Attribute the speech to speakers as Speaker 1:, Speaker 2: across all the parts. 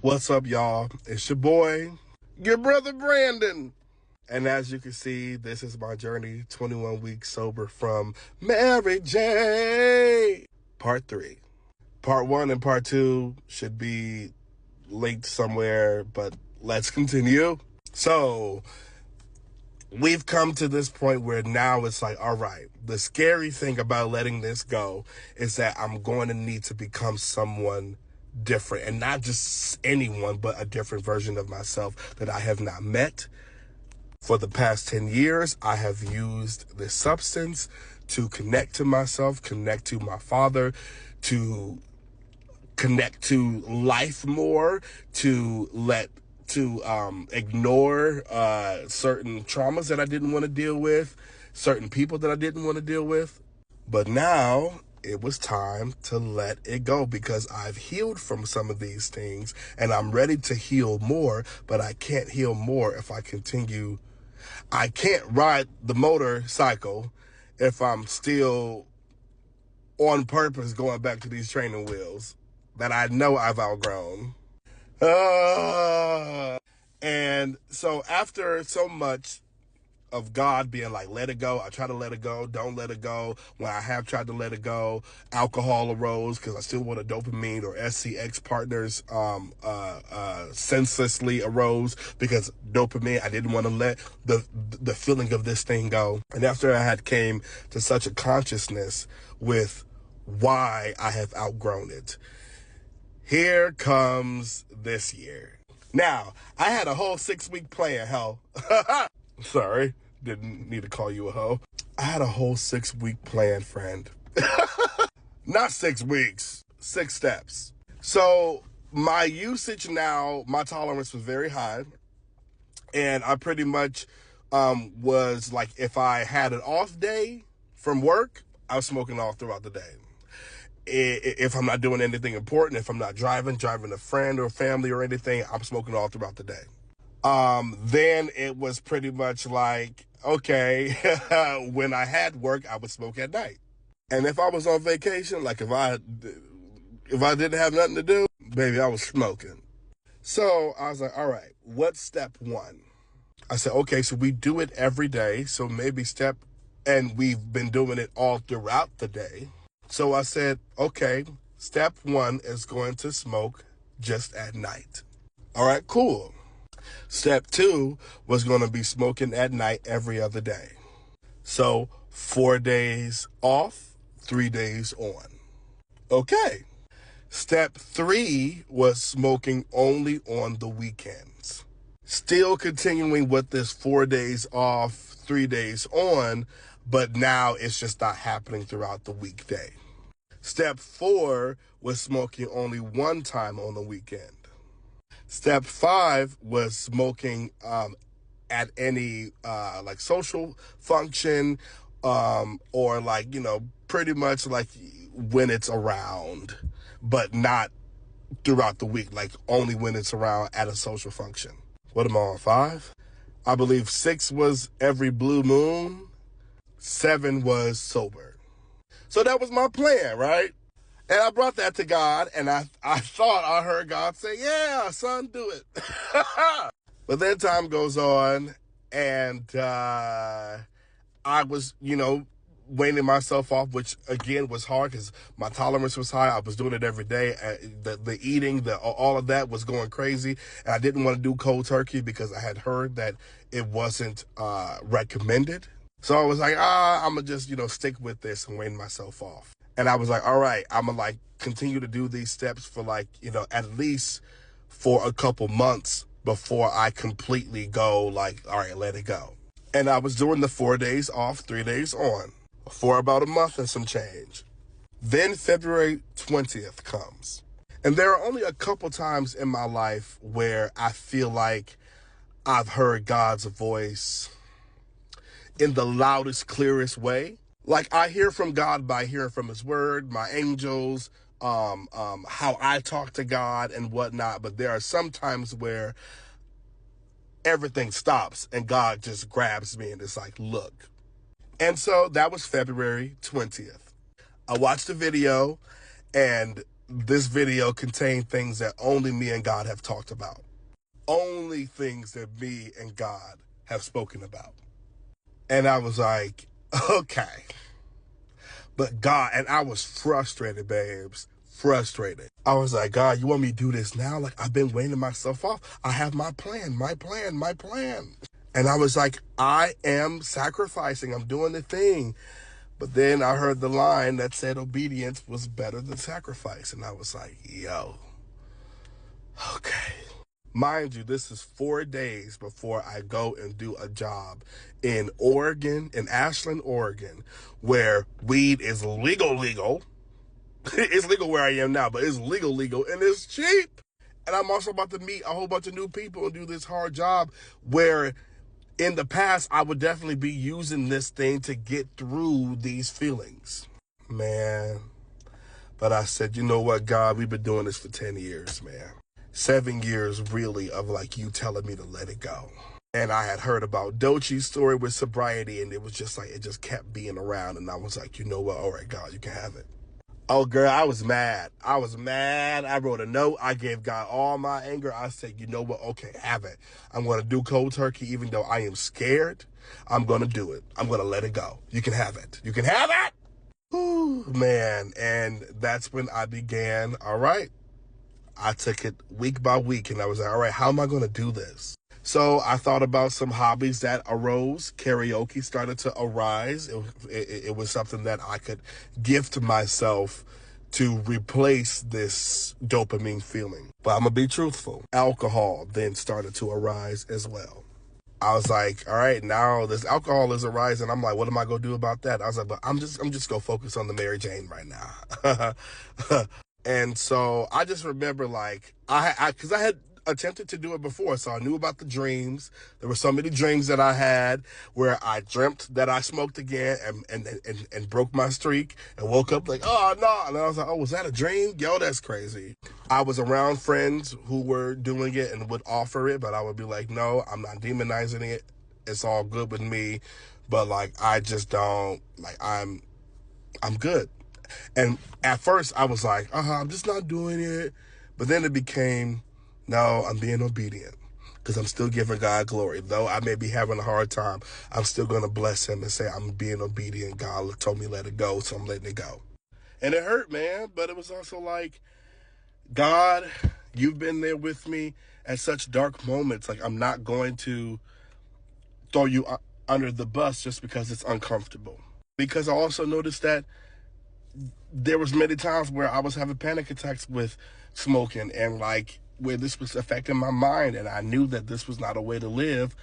Speaker 1: What's up, y'all? It's your boy, your brother Brandon. And as you can see, this is my journey, 21 weeks sober from Mary J. Part 3. Part 1 and Part 2 should be linked somewhere, but let's continue. So, we've come to this point where now it's like, all right, the scary thing about letting this go is that I'm going to need to become someone different, and not just anyone, but a different version of myself that I have not met. For the past 10 years, I have used this substance to connect to myself, connect to my father, to connect to life more, to ignore certain traumas that I didn't want to deal with, certain people that I didn't want to deal with. But now it was time to let it go, because I've healed from some of these things and I'm ready to heal more, but I can't heal more if I continue. I can't ride the motorcycle if I'm still on purpose going back to these training wheels that I know I've outgrown. And so after so much of God being like, let it go, I try to let it go, don't let it go. When I have tried to let it go, alcohol arose because I still wanted dopamine, or SCX partners senselessly arose because dopamine, I didn't want to let the feeling of this thing go. And after I had came to such a consciousness with why I have outgrown it, here comes this year. Now, I had a whole 6-week plan, hell. Sorry, didn't need to call you a hoe. I had a whole 6-week plan, friend. Not 6 weeks, 6 steps. So my usage now, my tolerance was very high. And I pretty much was like, if I had an off day from work, I was smoking all throughout the day. If I'm not doing anything important, if I'm not driving a friend or family or anything, I'm smoking all throughout the day. Then it was pretty much like, okay, when I had work, I would smoke at night. And if I was on vacation, like if I didn't have nothing to do, baby, I was smoking. So I was like, all right, what's step 1? I said, okay, so we do it every day. So maybe and we've been doing it all throughout the day. So I said, okay, step 1 is going to smoke just at night. All right, cool. Step 2 was going to be smoking at night every other day. So 4 days off, 3 days on. Okay. Step 3 was smoking only on the weekends. Still continuing with this 4 days off, 3 days on, but now it's just not happening throughout the weekday. Step 4 was smoking only one time on the weekend. Step 5 was smoking at any like social function, or like, pretty much like when it's around, but not throughout the week, like only when it's around at a social function. What am I on, 5? I believe 6 was every blue moon. 7 was sober. So that was my plan, right? And I brought that to God, and I thought I heard God say, yeah, son, do it. But then time goes on, and I was, weaning myself off, which again was hard because my tolerance was high. I was doing it every day. The eating, all of that was going crazy. And I didn't want to do cold turkey because I had heard that it wasn't recommended. So I was like, I'm going to just, stick with this and wean myself off. And I was like, all right, I'm going to like continue to do these steps for like, at least for a couple months before I completely go like, all right, let it go. And I was doing the 4 days off, 3 days on for about a month and some change. Then February 20th comes. And there are only a couple times in my life where I feel like I've heard God's voice in the loudest, clearest way. Like I hear from God by hearing from his word, my angels, how I talk to God and whatnot. But there are some times where everything stops and God just grabs me and it's like, look. And so that was February 20th. I watched the video, and this video contained things that only me and God have talked about. Only things that me and God have spoken about. And I was like, okay. But God, and I was frustrated, babes. Frustrated. I was like, God, you want me to do this now? Like, I've been weighing myself off. I have my plan. And I was like, I am sacrificing. I'm doing the thing. But then I heard the line that said obedience was better than sacrifice. And I was like, yo, okay. Mind you, this is 4 days before I go and do a job in Oregon, in Ashland, Oregon, where weed is legal. It's legal where I am now, but it's legal, and it's cheap. And I'm also about to meet a whole bunch of new people and do this hard job where in the past, I would definitely be using this thing to get through these feelings. Man. But I said, you know what, God, we've been doing this for 10 years, man. 7 years, really, of like you telling me to let it go. And I had heard about Dochi's story with sobriety, and it was just like, it just kept being around. And I was like, you know what, all right, God, you can have it. Oh, girl, I was mad. I wrote a note. I gave God all my anger. I said, you know what? Okay, have it. I'm going to do cold turkey, even though I am scared. I'm going to do it. I'm going to let it go. You can have it. You can have it. Ooh, man. And that's when I began. All right. I took it week by week, and I was like, all right, how am I going to do this? So I thought about some hobbies that arose. Karaoke started to arise. It was something that I could gift myself to replace this dopamine feeling. But I'm going to be truthful. Alcohol then started to arise as well. I was like, all right, now this alcohol is arising. I'm like, what am I going to do about that? I was like, but I'm just going to focus on the Mary Jane right now. And so I just remember like, because I had attempted to do it before, so I knew about the dreams. There were so many dreams that I had where I dreamt that I smoked again and broke my streak and woke up like, oh no, and I was like, oh, was that a dream? Yo, that's crazy. I was around friends who were doing it and would offer it, but I would be like, no, I'm not demonizing it. It's all good with me, but like I just don't like I'm good. And at first I was like, I'm just not doing it, but then it became, no, I'm being obedient because I'm still giving God glory. Though I may be having a hard time, I'm still going to bless him and say I'm being obedient. God told me let it go, so I'm letting it go. And it hurt, man, but it was also like, God, you've been there with me at such dark moments. Like, I'm not going to throw you under the bus just because it's uncomfortable. Because I also noticed that there was many times where I was having panic attacks with smoking and like where this was affecting my mind, and I knew that this was not a way to live,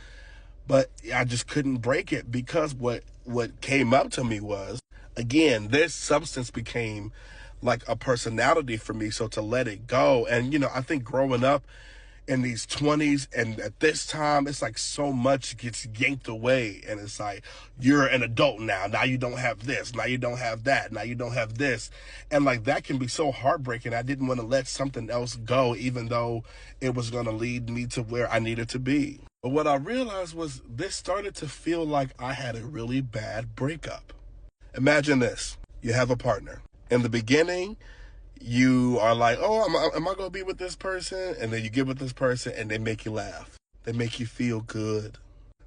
Speaker 1: but I just couldn't break it because what came up to me was, again, this substance became like a personality for me. So to let it go, and you know, I think growing up in these 20s and at this time, it's like so much gets yanked away, and it's like, you're an adult now you don't have this, now you don't have that, now you don't have this, and like that can be so heartbreaking. I didn't want to let something else go, even though it was going to lead me to where I needed to be. But what I realized was this started to feel like I had a really bad breakup. Imagine this. You have a partner. In the beginning, you are like, oh, am I going to be with this person? And then you get with this person and they make you laugh. They make you feel good.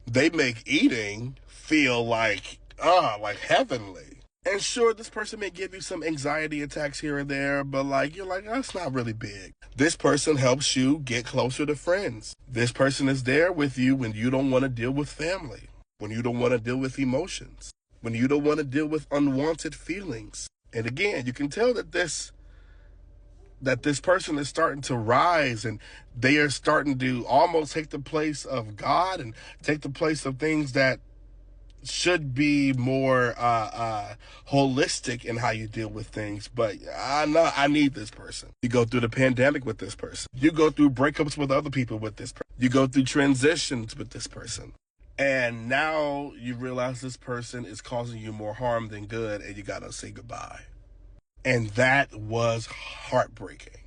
Speaker 1: They make eating feel like heavenly. And sure, this person may give you some anxiety attacks here and there, but like, you're like, that's not really big. This person helps you get closer to friends. This person is there with you when you don't want to deal with family, when you don't want to deal with emotions, when you don't want to deal with unwanted feelings. And again, you can tell that this person is starting to rise, and they are starting to almost take the place of God and take the place of things that should be more holistic in how you deal with things. But I know I need this person. You go through the pandemic with this person. You go through breakups with other people with this person. You go through transitions with this person. And now you realize this person is causing you more harm than good, and you gotta say goodbye. And that was heartbreaking.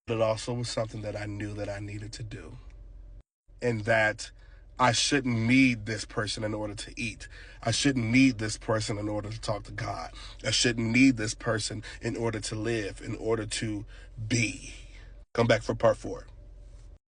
Speaker 1: But it also was something that I knew that I needed to do. And that I shouldn't need this person in order to eat. I shouldn't need this person in order to talk to God. I shouldn't need this person in order to live, in order to be. Come back for part 4.